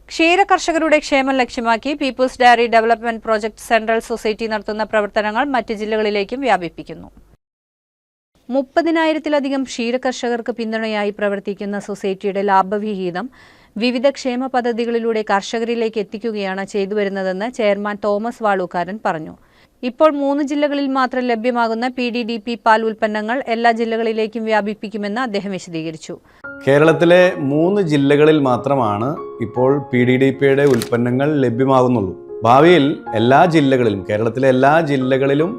ക്ഷീര കർഷകരുടെ ക്ഷേമം ലക്ഷ്യമാക്കി people's dairy development project central society നടത്തുന്ന പ്രവർത്തനങ്ങൾ മറ്റ് ജില്ലകളിലേക്കും വ്യാപിപ്പിക്കുന്നു. 30,000-ലധികം ക്ഷീരകർഷകർക്ക് പിന്തുണയായി പ്രവർത്തിക്കുന്ന സൊസൈറ്റിയുടെ ലാഭവിഹിതം വിവിധ ക്ഷേമ പദ്ധതികളിലൂടെ കർഷകരിലേക്ക് എത്തിക്കുകയാണ് ചെയ്തുവരുന്നതെന്ന് ചെയർമാൻ തോമസ് വാളൂക്കാരൻ പറഞ്ഞു. ഇപ്പോൾ 3 ജില്ലകളിൽ മാത്രം ലഭ്യമാകുന്ന PDDP പാൽ ഉൽപ്പന്നങ്ങൾ എല്ലാ ജില്ലകളിലേക്കും വ്യാപിപ്പിക്കുമെന്ന് അദ്ദേഹം വിശദീകരിച്ചു. കേരളത്തിലെ 3 ജില്ലകളിൽ മാത്രമാണ് ഇപ്പോൾ PDDPയുടെ ഉൽപ്പന്നങ്ങൾ ലഭ്യമാകുന്നുള്ളൂ. ഭാവിയിൽ എല്ലാ ജില്ലകളിലും, കേരളത്തിലെ എല്ലാ ജില്ലകളിലും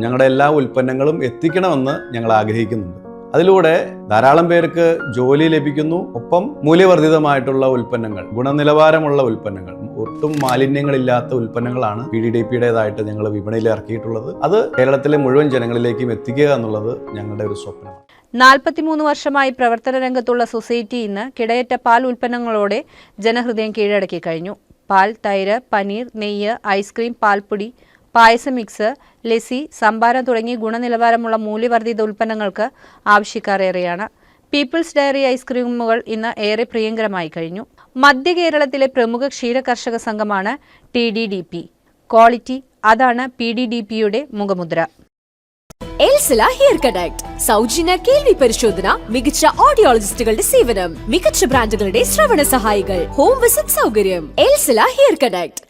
ഞങ്ങളുടെ എല്ലാ ഉൽപ്പന്നങ്ങളും എത്തിക്കണമെന്ന് ഞങ്ങൾ ആഗ്രഹിക്കുന്നുണ്ട്. അതിലൂടെ ധാരാളം പേർക്ക് ജോലി ലഭിക്കുന്നു. ഒപ്പം മൂല്യവർദ്ധിതമായിട്ടുള്ള ഉൽപ്പന്നങ്ങൾ, ഗുണനിലവാരമുള്ള ഉൽപ്പന്നങ്ങൾ, ഒട്ടും മാലിന്യങ്ങളില്ലാത്ത ഉൽപ്പന്നങ്ങളാണ് PDDPയുടേതായിട്ട് ഞങ്ങൾ വിപണിയിൽ ഇറക്കിയിട്ടുള്ളത്. അത് കേരളത്തിലെ മുഴുവൻ ജനങ്ങളിലേക്കും എത്തിക്കുക എന്നുള്ളത് ഞങ്ങളുടെ ഒരു സ്വപ്നമാണ്. 43 വർഷമായി പ്രവർത്തന രംഗത്തുള്ള സൊസൈറ്റി ഇന്ന് കിടയറ്റ പാൽ ഉൽപ്പന്നങ്ങളോടെ ജനഹൃദയം കീഴടക്കി കഴിഞ്ഞു. പാൽ, തൈര്, പനീർ, നെയ്യ്, ഐസ്ക്രീം, പാൽപ്പൊടി, പായസ മിക്സ്, ലസ്സി, സംഭാരം തുടങ്ങി ഗുണനിലവാരമുള്ള മൂല്യവർദ്ധിത ഉൽപ്പന്നങ്ങൾക്ക് ആവശ്യക്കാർ ഏറെയാണ്. പീപ്പിൾസ് ഡയറി ഐസ്ക്രീമുകൾ ഇന്ന് ഏറെ പ്രിയങ്കരമായി കഴിഞ്ഞു. മധ്യ കേരളത്തിലെ പ്രമുഖ ക്ഷീര കർഷക സംഘമാണ് TDDP. ക്വാളിറ്റി, അതാണ് PDDPയുടെ മുഖമുദ്ര. എൽസില ഹെയർ കണക്ട്, സൗജന്യ കേൾവി പരിശോധന, മികച്ച ഓഡിയോളജിസ്റ്റുകളുടെ സേവനം, മികച്ച ബ്രാൻഡുകളുടെ ശ്രവണ സഹായികൾ, ഹോം വിസിറ്റ് സൗകര്യം. എൽസില ഹെയർ കണക്ട്.